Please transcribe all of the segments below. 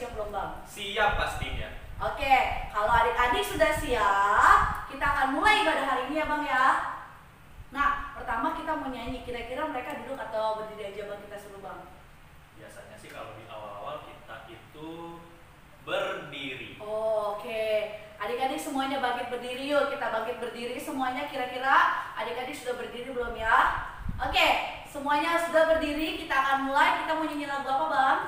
siap belum Bang? Siap pastinya. Oke, kalau adik-adik sudah siap, kita akan mulai ibadah hari ini ya Bang ya. Nah, pertama kita mau nyanyi, kira-kira mereka duduk atau berdiri aja Bang, kita suruh Bang? Biasanya sih kalau di awal-awal kita itu berdiri. Oke, adik-adik semuanya bangkit berdiri yuk, kita bangkit berdiri semuanya. Kira-kira adik-adik sudah berdiri belum ya? Oke, semuanya sudah berdiri, kita akan mulai. Kita mau nyanyi lagu apa Bang?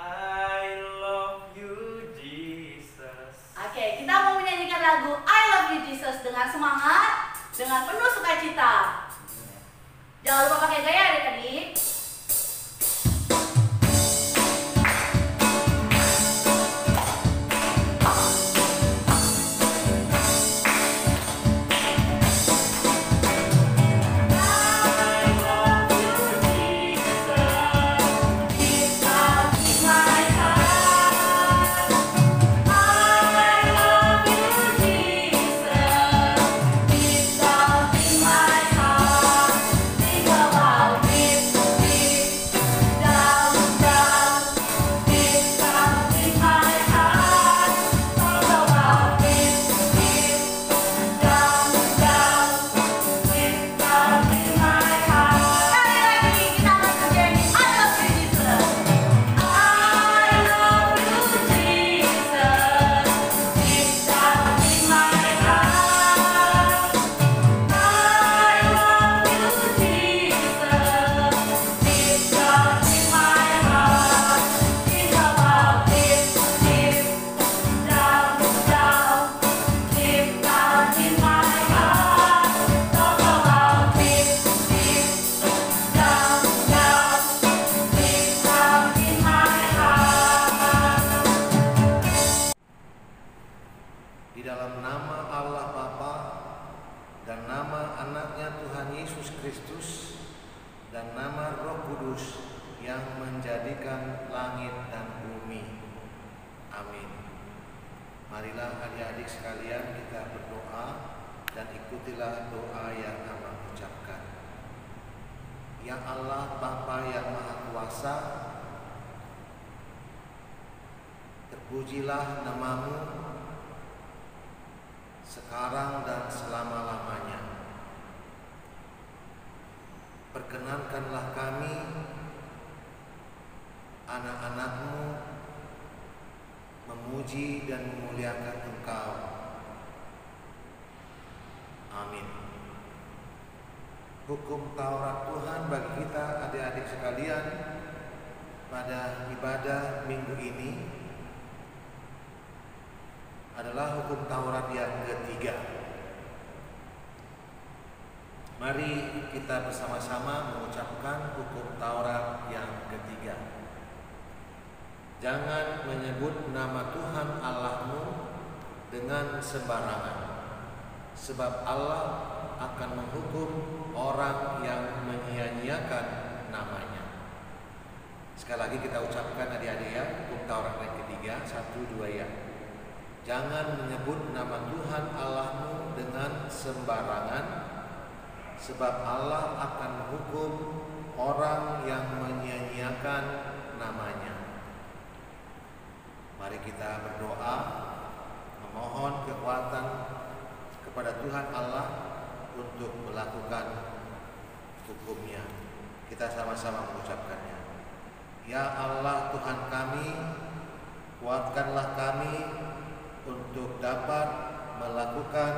I love you Jesus. Oke, kita mau menyanyikan lagu I Love You Jesus dengan semangat, dengan penuh sukacita. Jangan lupa pakai gaya adik-adik. Di dalam nama Allah Bapa dan nama anaknya Tuhan Yesus Kristus dan nama Roh Kudus yang menjadikan langit dan bumi. Amin. Marilah adik-adik sekalian kita berdoa dan ikutilah doa yang Abang ucapkan. Ya Allah Bapa yang Maha Kuasa, terpujilah namamu sekarang dan selama-lamanya. Perkenankanlah kami, anak-anakmu, memuji dan memuliakan Engkau. Amin. Hukum Taurat Tuhan bagi kita adik-adik sekalian pada ibadah minggu ini adalah hukum Taurat yang ketiga. Mari kita bersama-sama mengucapkan hukum Taurat yang ketiga. Jangan menyebut nama Tuhan Allahmu dengan sembarangan, sebab Allah akan menghukum orang yang menyia-nyiakan namanya. Sekali lagi kita ucapkan adik-adik ya, hukum Taurat yang ketiga, 1, 2 ya. Jangan menyebut nama Tuhan Allahmu dengan sembarangan, sebab Allah akan menghukum orang yang menyia-nyiakan namanya. Mari kita berdoa, memohon kekuatan kepada Tuhan Allah untuk melakukan hukumnya. Kita sama-sama mengucapkannya. Ya Allah Tuhan kami, kuatkanlah kami untuk dapat melakukan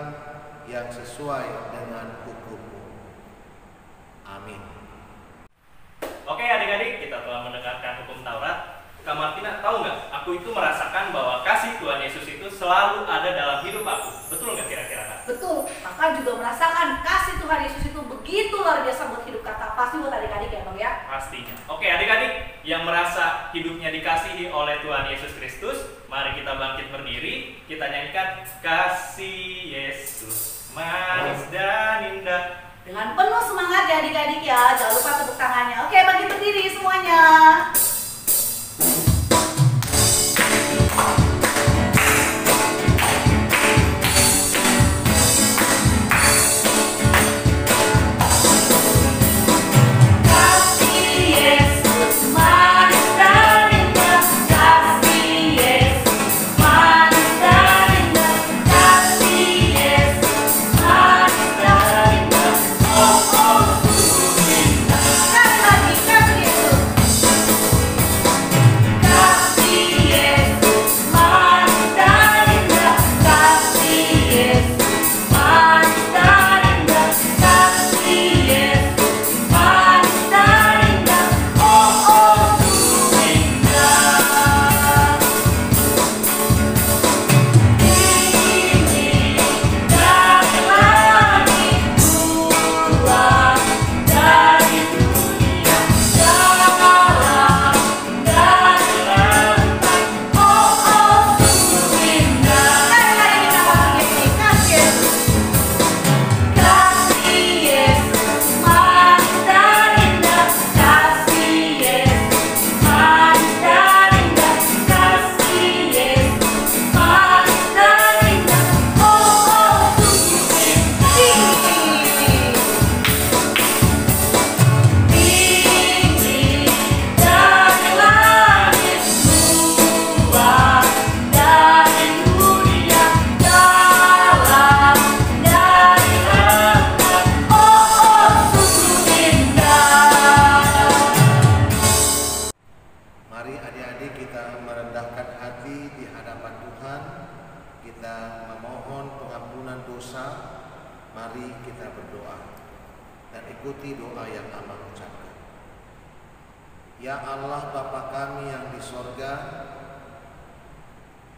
yang sesuai dengan hukum-Mu. Amin. Oke adik-adik, kita telah mendengarkan hukum Taurat. Kak Martina, tahu nggak? Aku itu merasakan bahwa kasih Tuhan Yesus itu selalu ada dalam hidup aku. Betul nggak kira-kira Kak? Betul, kakak juga merasakan kasih Tuhan Yesus itu begitu luar biasa buat hidup kakak. Pasti buat adik-adik ya Bang ya? Pastinya. Oke adik-adik yang merasa hidupnya dikasihi oleh Tuhan Yesus Kristus, mari kita bangkit berdiri. Kita nyanyikan Kasih Yesus manis dan indah. Dengan penuh semangat ya adik-adik ya. Jangan lupa tepuk tangannya. Oke, bangkit berdiri semuanya. Kasih Yesus manis dan indah. kita memohon pengampunan dosa, mari kita berdoa dan ikuti doa yang Amang ucapkan. Ya Allah Bapa kami yang di sorga,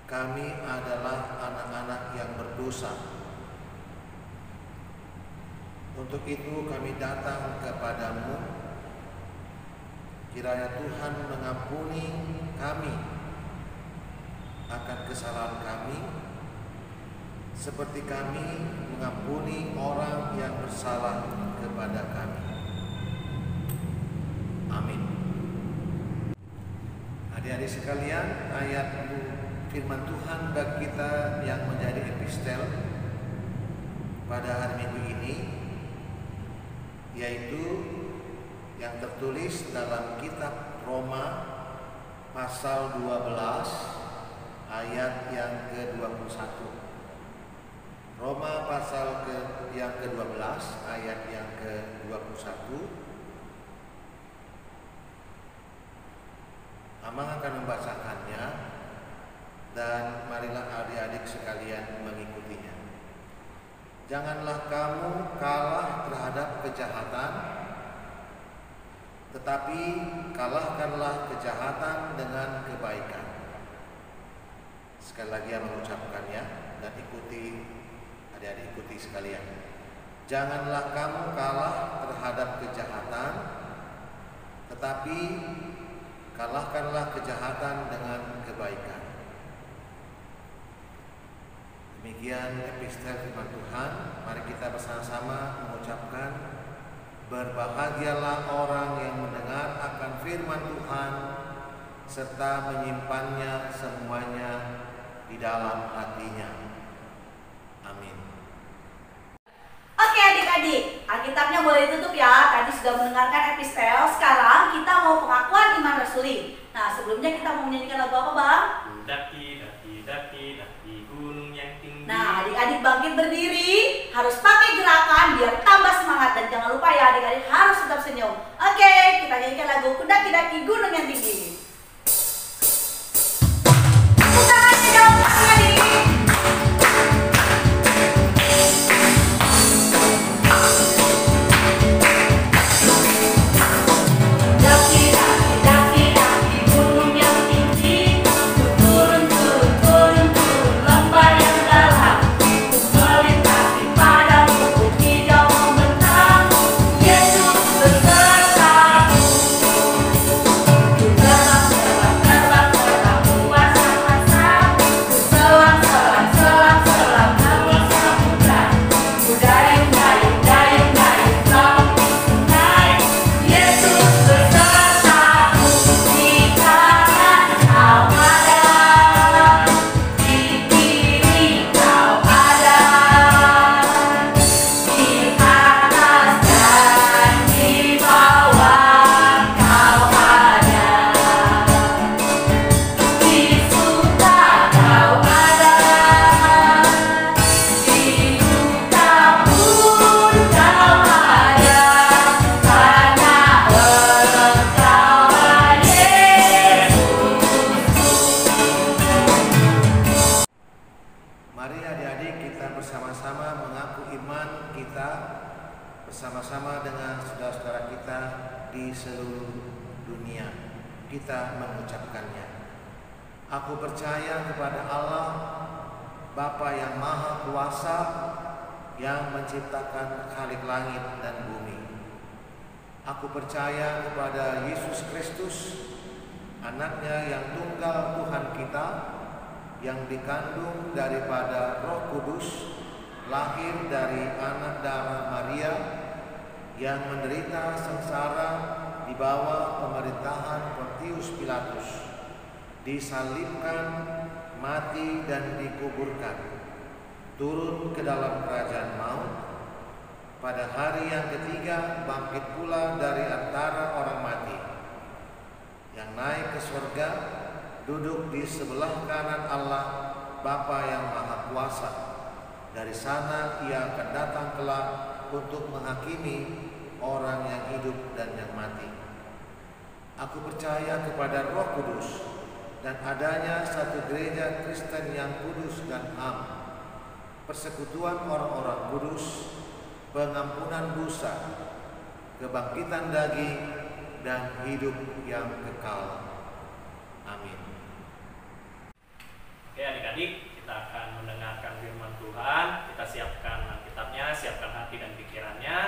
kami adalah anak-anak yang berdosa. Untuk itu kami datang kepadamu, kiranya Tuhan mengampuni kami akan kesalahan kami, seperti kami mengampuni orang yang bersalah kepada kami. Amin. Adik-adik sekalian, ayat firman Tuhan bagi kita yang menjadi epistel pada hari Minggu ini, yaitu yang tertulis dalam kitab Roma pasal 12 ayat yang ke-21. Roma pasal yang ke-12 ayat yang ke-21. Amang akan membacakannya dan marilah adik-adik sekalian mengikutinya. Janganlah kamu kalah terhadap kejahatan, tetapi kalahkanlah kejahatan dengan kebaikan. Sekali lagi yang mengucapkannya dan ikuti, adik-adik ikuti sekalian. Janganlah kamu kalah terhadap kejahatan, tetapi kalahkanlah kejahatan dengan kebaikan. Demikian epistel firman Tuhan. Mari kita bersama-sama mengucapkan, berbahagialah orang yang mendengar akan firman Tuhan serta menyimpannya semuanya di dalam hatinya. Amin. Oke adik-adik, Alkitabnya boleh ditutup ya. Tadi sudah mendengarkan epistel, sekarang kita mau pengakuan iman rasuli. Nah sebelumnya kita mau menyanyikan lagu apa Bang? Daki gunung yang tinggi. Nah adik-adik bangkit berdiri, harus pakai gerakan biar tambah semangat. Dan jangan lupa ya adik-adik harus tetap senyum. Oke, kita nyanyikan lagu Daki gunung yang tinggi. bersama-sama dengan saudara-saudara kita di seluruh dunia. Kita mengucapkannya. Aku percaya kepada Allah, Bapa yang Maha Kuasa, yang menciptakan khalik langit dan bumi. Aku percaya kepada Yesus Kristus, anaknya yang tunggal Tuhan kita, yang dikandung daripada Roh Kudus, lahir dari anak darah Maria, yang menderita sengsara di bawah pemerintahan Pontius Pilatus, disalibkan, mati dan dikuburkan, turun ke dalam kerajaan maut, pada hari yang ketiga bangkit pula dari antara orang mati, yang naik ke surga, duduk di sebelah kanan Allah Bapa yang Maha Kuasa. Dari sana ia akan datang kelak untuk menghakimi orang yang hidup dan yang mati. Aku percaya kepada Roh Kudus dan adanya satu gereja Kristen yang kudus dan am, persekutuan orang-orang kudus, pengampunan dosa, kebangkitan daging, dan hidup yang kekal. Amin. Oke adik-adik, kita akan mendengarkan firman Tuhan. Kita siapkan Alkitabnya, siapkan hati dan pikirannya.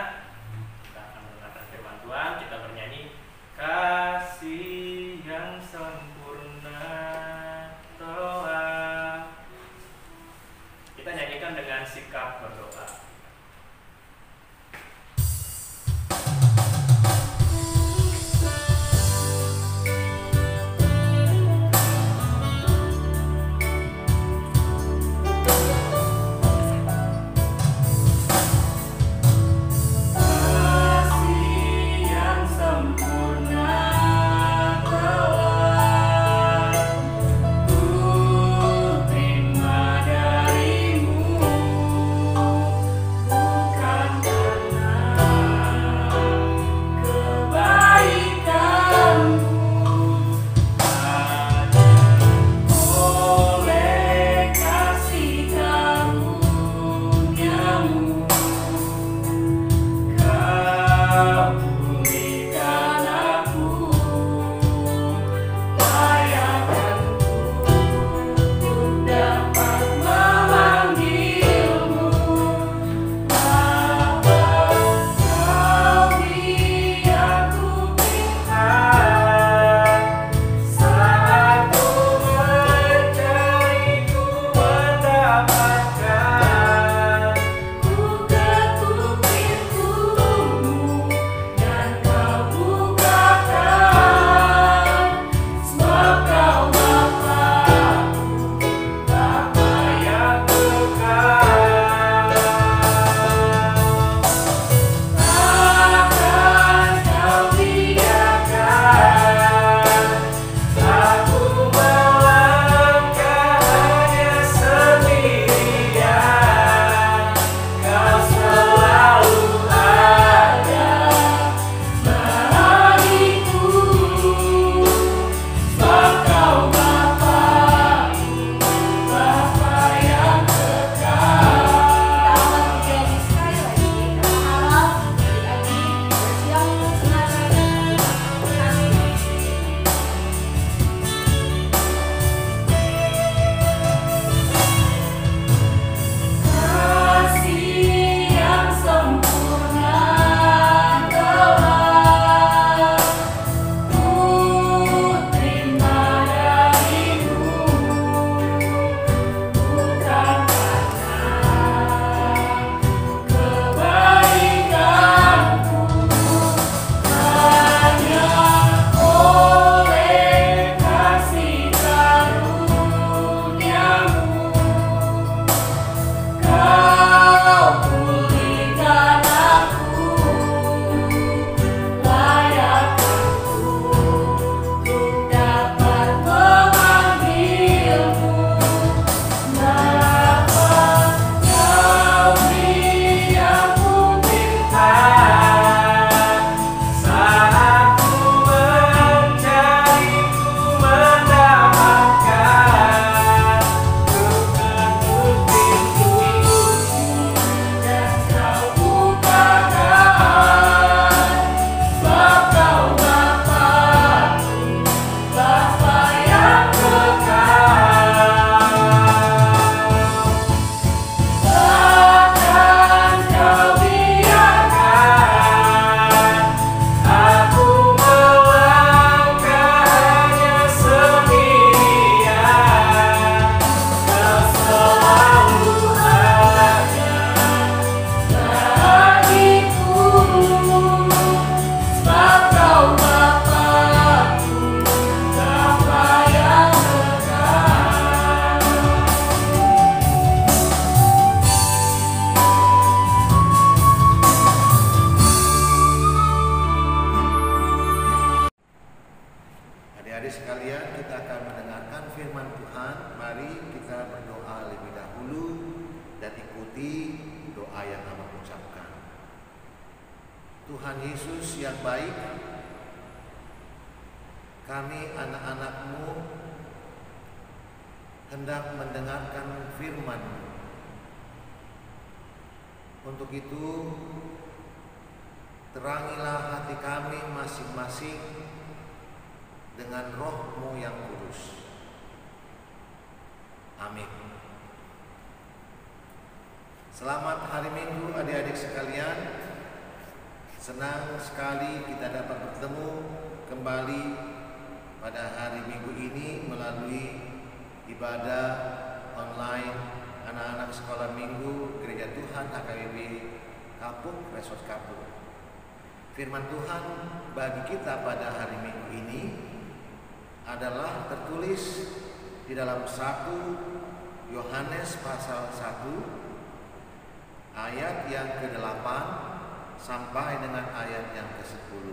Kita akan mendengarkan firman Tuhan. Kita bernyanyi kasih yang sempurna doa. Kita nyanyikan dengan sikap berdoa. Tuhan Yesus yang baik, kami anak-anak-Mu hendak mendengarkan firman-Mu. Untuk itu, terangilah hati kami masing-masing dengan Roh-Mu yang kudus. Amin. Selamat hari Minggu adik-adik sekalian. Senang sekali kita dapat bertemu kembali pada hari Minggu ini melalui ibadah online anak-anak sekolah minggu Gereja Tuhan HKBP Kapuk, Resort Kapuk. Firman Tuhan bagi kita pada hari Minggu ini adalah tertulis di dalam 1 Yohanes pasal 1 ayat yang ke-8 sampai dengan ayat yang ke-10.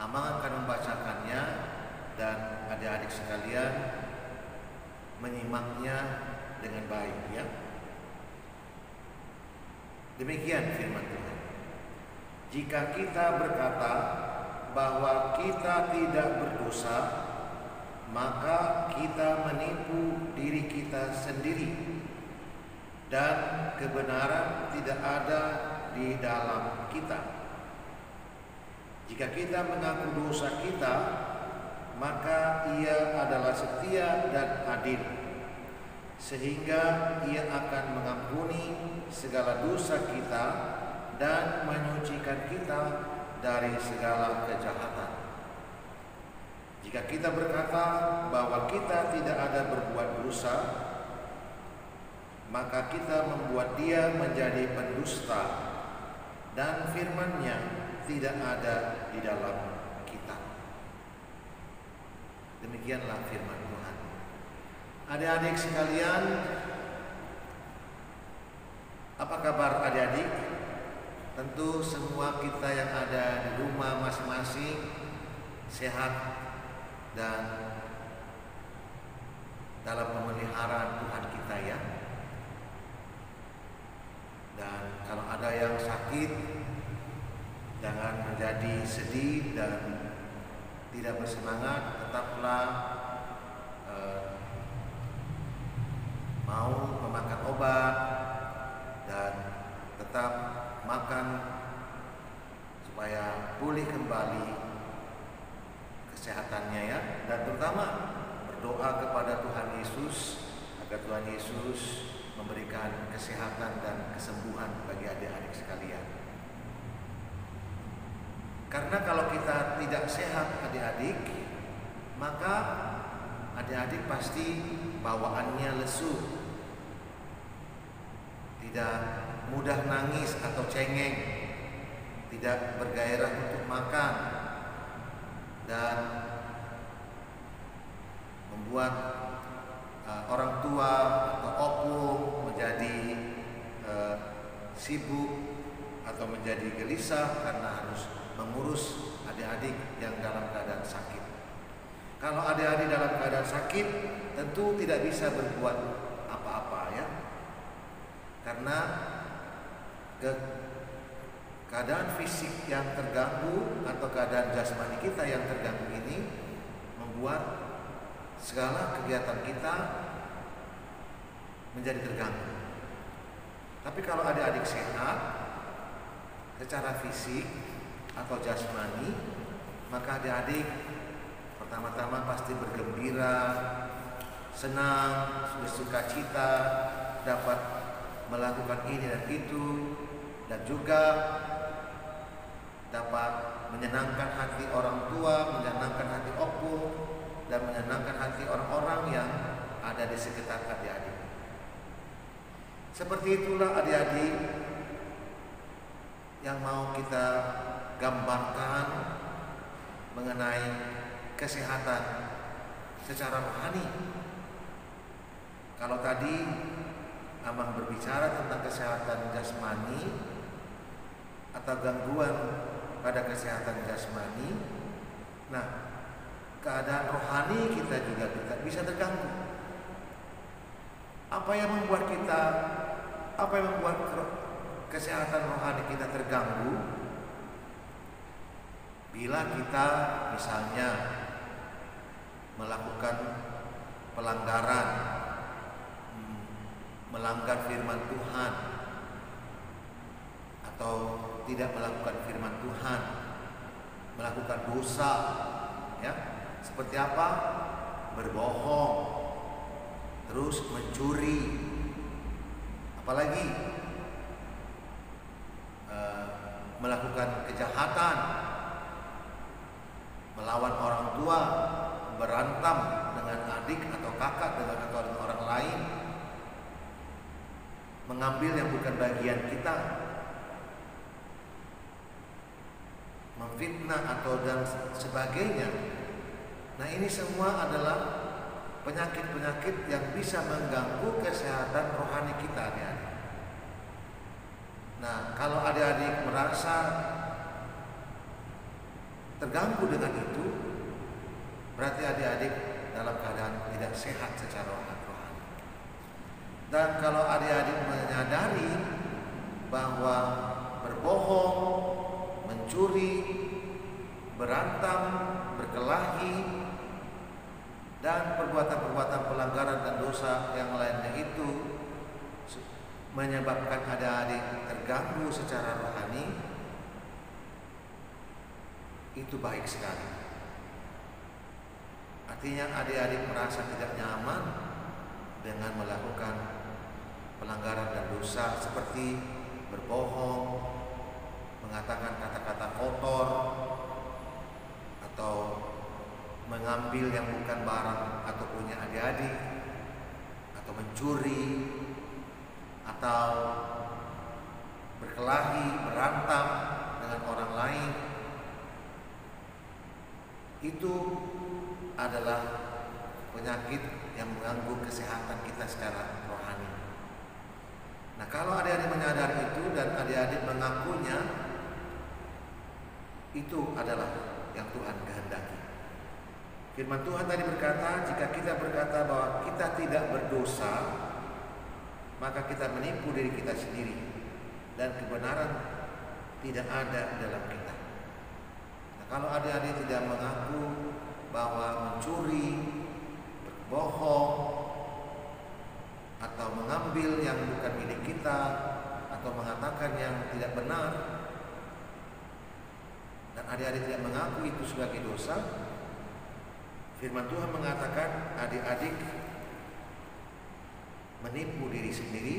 Amang akan membacakannya dan adik-adik sekalian menyimaknya dengan baik, ya. Demikian firman Tuhan. Jika kita berkata bahwa kita tidak berdosa, maka kita menipu diri kita sendiri dan kebenaran tidak ada di dalam kita. Jika kita mengaku dosa kita, maka Ia adalah setia dan adil, sehingga Ia akan mengampuni segala dosa kita dan menyucikan kita dari segala kejahatan. Jika kita berkata bahwa kita tidak ada berbuat dosa, maka kita membuat Dia menjadi pendusta dan firman-Nya tidak ada di dalam kita. Demikianlah firman Tuhan. Adik-adik sekalian, apa kabar adik-adik? Tentu semua kita yang ada di rumah masing-masing sehat dan dalam pemeliharaan Tuhan kita, ya. Dan kalau ada yang sakit, jangan menjadi sedih dan tidak bersemangat. Tetaplah mau memakan obat dan tetap makan supaya pulih kembali kesehatannya, ya. Dan terutama berdoa kepada Tuhan Yesus agar Tuhan Yesus memberikan kesehatan dan kesembuhan bagi adik-adik sekalian. Karena kalau kita tidak sehat adik-adik, maka adik-adik pasti bawaannya lesu, tidak mudah nangis atau cengeng, tidak bergairah untuk makan, dan membuat orang tua atau opung menjadi sibuk atau menjadi gelisah karena harus mengurus adik-adik yang dalam keadaan sakit. Kalau adik-adik dalam keadaan sakit, tentu tidak bisa berbuat apa-apa, ya. Karena keadaan fisik yang terganggu atau keadaan jasmani kita yang terganggu ini membuat segala kegiatan kita menjadi terganggu. Tapi kalau adik-adik sehat secara fisik atau jasmani, maka adik-adik pertama-tama pasti bergembira, senang, bersuka cita, dapat melakukan ini dan itu, dan juga dapat menyenangkan hati orang tua, menyenangkan hati opung, dan menyenangkan hati orang-orang yang ada di sekitar adik-adik. Seperti itulah adik-adik yang mau kita gambarkan mengenai kesehatan secara rohani. Kalau tadi Amang berbicara tentang kesehatan jasmani atau gangguan pada kesehatan jasmani, nah keadaan rohani kita juga bisa terganggu. Apa yang membuat kesehatan rohani kita terganggu? Bila kita misalnya melakukan pelanggaran, melanggar firman Tuhan, atau tidak melakukan firman Tuhan, melakukan dosa, ya. Seperti apa? Berbohong, terus mencuri, apalagi melakukan kejahatan, melawan orang tua, berantem dengan adik atau kakak atau dengan orang lain, mengambil yang bukan bagian kita, memfitnah atau dan sebagainya. Nah, ini semua adalah penyakit-penyakit yang bisa mengganggu kesehatan rohani kita, adik-adik. Nah, kalau adik-adik merasa terganggu dengan itu, berarti adik-adik dalam keadaan tidak sehat secara rohani. Dan kalau adik-adik menyadari bahwa berbohong, mencuri, berantem, berkelahi, dan perbuatan-perbuatan pelanggaran dan dosa yang lainnya itu menyebabkan adik-adik terganggu secara rohani, itu baik sekali. Artinya adik-adik merasa tidak nyaman dengan melakukan pelanggaran dan dosa seperti berbohong, mengatakan kata-kata kotor, atau mengambil yang bukan barang atau punya adik-adik, atau mencuri, atau berkelahi, berantem dengan orang lain. Itu adalah penyakit yang mengganggu kesehatan kita secara rohani. Nah, kalau adik-adik menyadari itu dan adik-adik mengakunya, itu adalah yang Tuhan kehendaki. Firman Tuhan tadi berkata, jika kita berkata bahwa kita tidak berdosa, maka kita menipu diri kita sendiri dan kebenaran tidak ada dalam kita. Nah, kalau adik-adik tidak mengaku bahwa mencuri, berbohong, atau mengambil yang bukan milik kita, atau mengatakan yang tidak benar, dan adik-adik tidak mengaku itu sebagai dosa, firman Tuhan mengatakan adik-adik menipu diri sendiri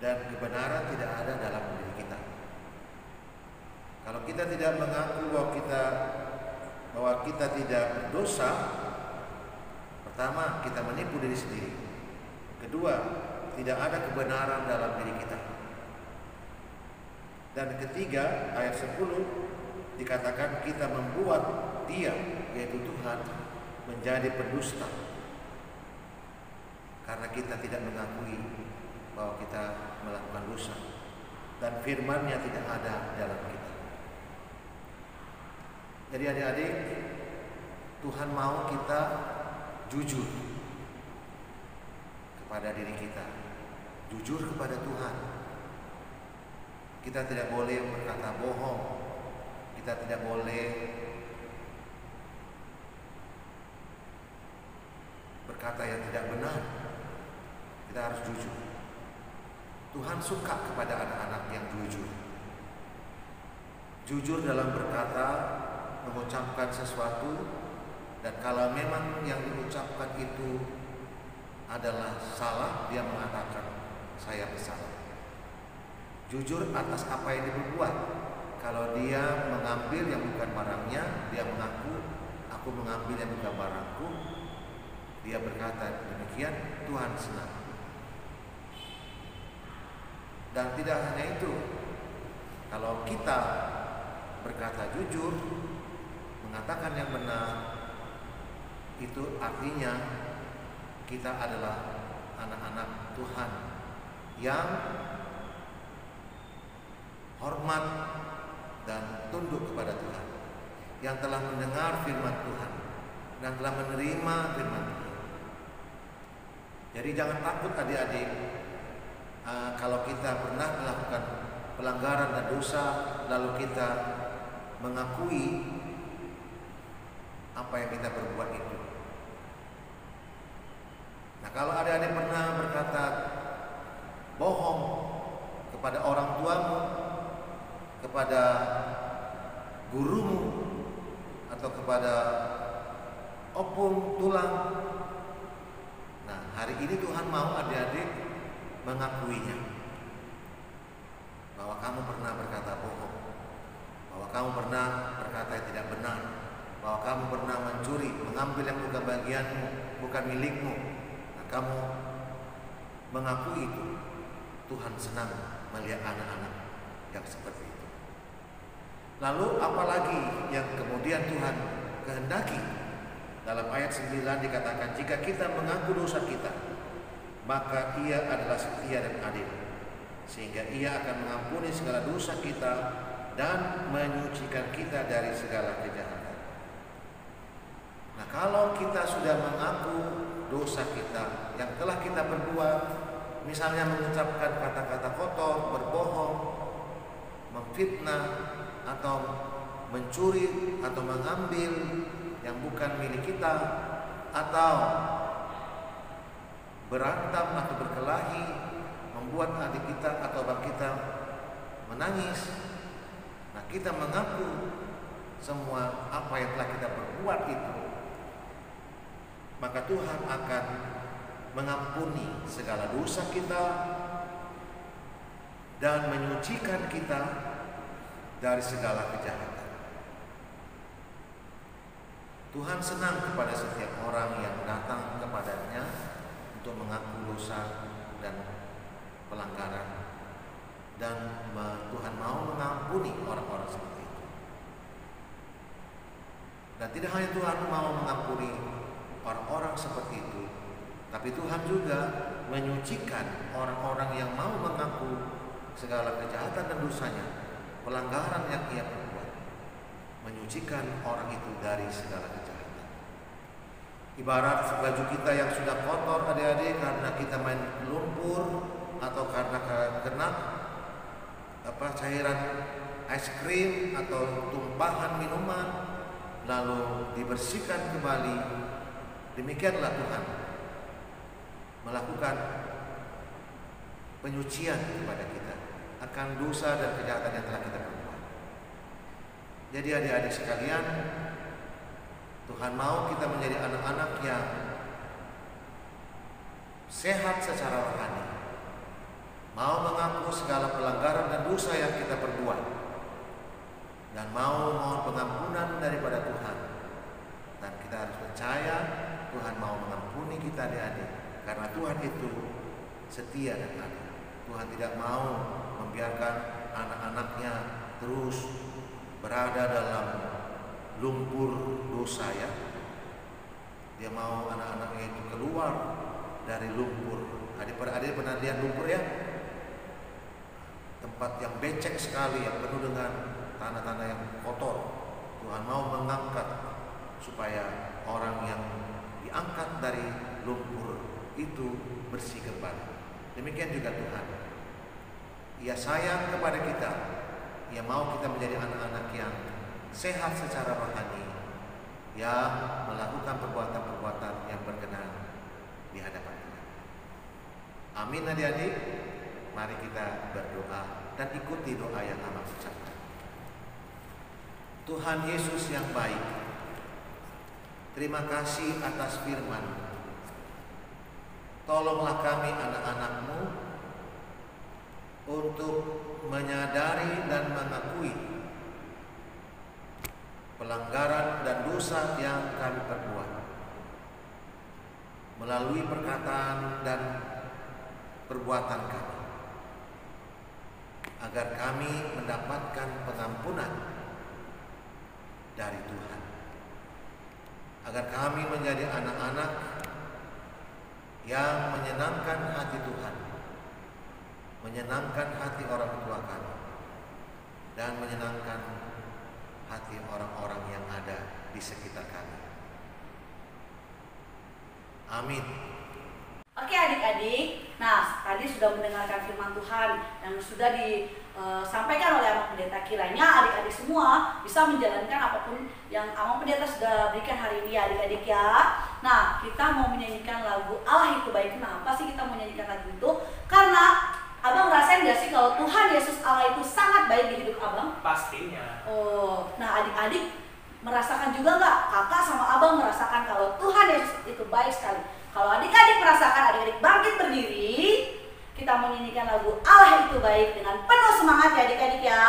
dan kebenaran tidak ada dalam diri kita. Kalau kita tidak mengaku bahwa kita tidak berdosa, pertama kita menipu diri sendiri. Kedua, tidak ada kebenaran dalam diri kita. Dan ketiga, ayat 10 dikatakan kita membuat Dia, yaitu Tuhan, menjadi pendusta. Karena kita tidak mengakui bahwa kita melakukan dosa dan firman-Nya tidak ada dalam kita. Jadi adik-adik, Tuhan mau kita jujur kepada diri kita, jujur kepada Tuhan. Kita tidak boleh berkata bohong, kita tidak boleh berkata yang tidak benar. Kita harus jujur. Tuhan suka kepada anak-anak yang jujur. Jujur dalam berkata, mengucapkan sesuatu, dan kalau memang yang diucapkan itu adalah salah, dia mengatakan saya bersalah. Jujur atas apa yang diperbuat. Kalau dia mengambil yang bukan barangnya, dia mengaku aku mengambil yang bukan barangku. Dia berkata demikian, Tuhan senang. Dan tidak hanya itu, kalau kita berkata jujur, mengatakan yang benar, itu artinya kita adalah anak-anak Tuhan yang hormat dan tunduk kepada Tuhan, yang telah mendengar firman Tuhan dan telah menerima firman Tuhan. Jadi jangan takut adik-adik, kalau kita pernah melakukan pelanggaran dan dosa, lalu kita mengakui apa yang kita perbuat itu. Nah, kalau adik-adik pernah berkata bohong kepada orang tuamu, kepada gurumu, atau kepada opung tulang. Nah, hari ini Tuhan mau adik-adik mengakuinya, bahwa kamu pernah berkata bohong, bahwa kamu pernah berkata yang tidak benar, bahwa kamu pernah mencuri, mengambil yang bukan bagianmu, bukan milikmu. Nah, kamu mengakui itu. Tuhan senang melihat anak-anak yang seperti itu. Lalu apalagi yang kemudian Tuhan kehendaki? Dalam ayat 9 dikatakan, jika kita mengaku dosa kita, maka Ia adalah setia dan adil, sehingga Ia akan mengampuni segala dosa kita dan menyucikan kita dari segala kejahatan. Nah, kalau kita sudah mengaku dosa kita yang telah kita perbuat, misalnya mengucapkan kata-kata kotor, berbohong, memfitnah, atau mencuri, atau mengambil yang bukan milik kita, atau berantem atau berkelahi, membuat adik kita atau abang kita menangis. Nah, kita mengaku semua apa yang telah kita perbuat itu, maka Tuhan akan mengampuni segala dosa kita dan menyucikan kita dari segala kejahatan. Tuhan senang kepada setiap orang yang datang kepadanya untuk mengaku dosa dan pelanggaran, dan Tuhan mau mengampuni orang-orang seperti itu. Dan tidak hanya Tuhan mau mengampuni orang-orang seperti itu, tapi Tuhan juga menyucikan orang-orang yang mau mengaku segala kejahatan dan dosanya, pelanggaran yang ia perbuat, menyucikan orang itu dari segala kejahatan. Ibarat baju kita yang sudah kotor adik-adik karena kita main lumpur atau karena kena cairan es krim atau tumpahan minuman, lalu dibersihkan kembali. Demikianlah Tuhan melakukan penyucian kepada kita akan dosa dan kejahatan yang telah kita perbuat. Jadi adik-adik sekalian, Tuhan mau kita menjadi anak-anak yang sehat secara rohani, mau mengaku segala pelanggaran dan dosa yang kita perbuat, dan mau mohon pengampunan daripada Tuhan. Dan kita harus percaya Tuhan mau mengampuni kita adik-adik, karena Tuhan itu setia dan adil. Tuhan tidak mau membiarkan anak-anaknya terus berada dalam lumpur dosa ya. Dia mau anak-anaknya itu keluar dari lumpur. Adik-adik pernah lihat lumpur ya? Tempat yang becek sekali, yang penuh dengan tanah-tanah yang kotor. Tuhan mau mengangkat supaya orang yang diangkat dari lumpur itu bersih kembali. Demikian juga Tuhan. Ia sayang kepada kita. Ia mau kita menjadi anak-anak yang sehat secara rohani, yang melakukan perbuatan-perbuatan yang berkenan di hadapan Tuhan. Amin adik-adik. Mari kita berdoa dan ikuti doa yang amat ucapkan. Tuhan Yesus yang baik, terima kasih atas firman. Tolonglah kami anak-anak-Mu untuk menyadari dan mengakui pelanggaran dan dosa yang kami perbuat melalui perkataan dan perbuatan kami, agar kami mendapatkan pengampunan dari Tuhan, agar kami menjadi anak-anak yang menyenangkan hati Tuhan, menyenangkan hati orang tua kami, dan menyenangkan hati orang-orang yang ada di sekitar kami. Amin. Oke adik-adik, nah tadi sudah mendengarkan firman Tuhan yang sudah disampaikan oleh Amang Pendeta. Kiranya adik-adik semua bisa menjalankan apapun yang Amang Pendeta sudah berikan hari ini adik-adik ya. Nah, kita mau menyanyikan lagu Allah Itu Baik. Kenapa sih kita mau menyanyikan lagu itu? Karena abang ngerasain gak sih sih kalau Tuhan Yesus Allah itu sangat baik di hidup abang? Pastinya. Oh, nah adik-adik merasakan juga nggak? Kakak sama abang merasakan kalau Tuhan Yesus itu baik sekali. Kalau adik-adik merasakan, adik-adik bangkit berdiri. Kita menyanyikan lagu Allah itu baik dengan penuh semangat ya adik-adik ya.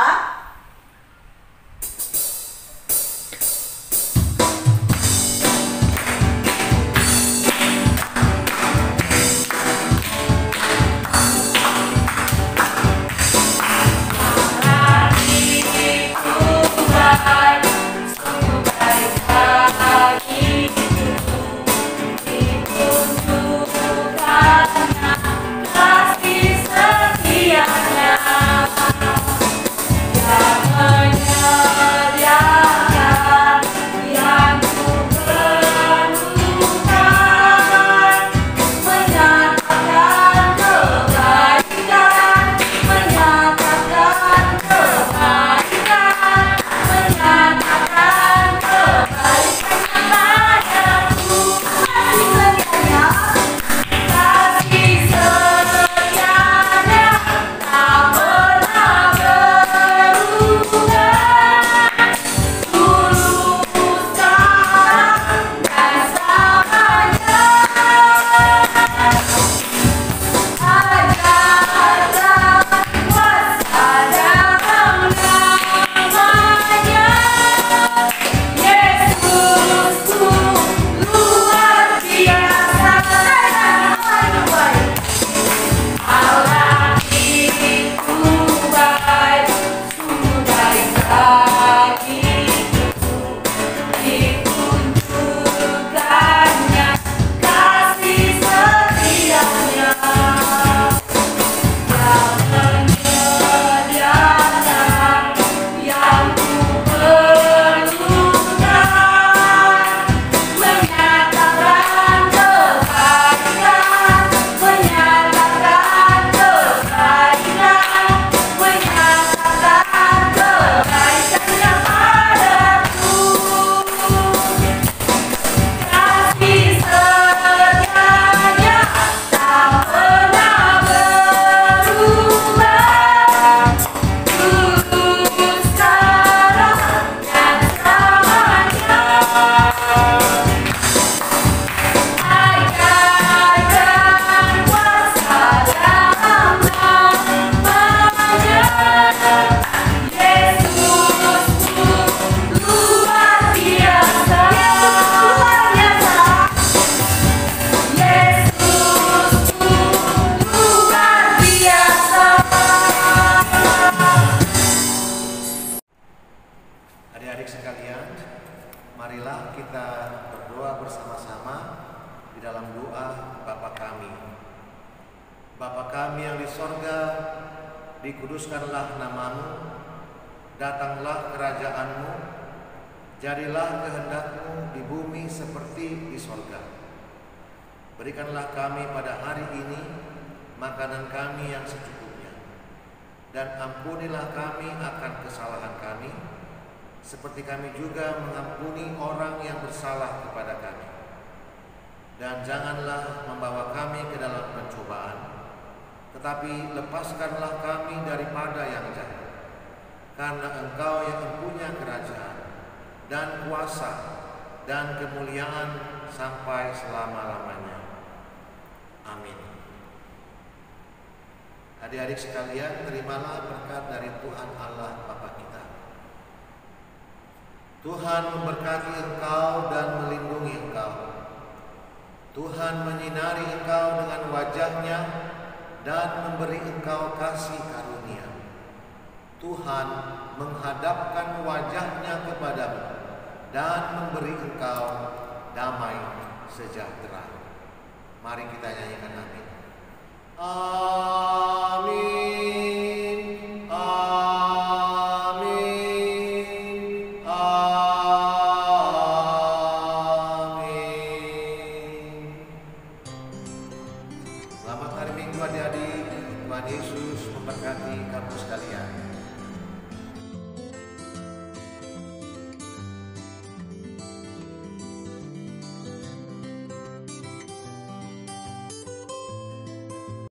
Bapa kami yang di sorga, dikuduskanlah namamu, datanglah kerajaanmu, jadilah kehendakmu di bumi seperti di sorga. Berikanlah kami pada hari ini makanan kami yang secukupnya, dan ampunilah kami akan kesalahan kami, seperti kami juga mengampuni orang yang bersalah kepada kami. Dan janganlah membawa kami ke dalam pencobaan, tetapi lepaskanlah kami daripada yang jahat. Karena Engkau yang mempunyai kerajaan dan kuasa dan kemuliaan sampai selama-lamanya. Amin. Adik-adik sekalian, terimalah berkat dari Tuhan Allah Bapa kita. Tuhan memberkati engkau dan melindungi engkau. Tuhan menyinari engkau dengan wajah-Nya dan memberi engkau kasih karunia. Tuhan menghadapkan wajah-Nya kepadamu dan memberi engkau damai sejahtera. Mari kita nyanyikan amin. Amin. Amin. Amin.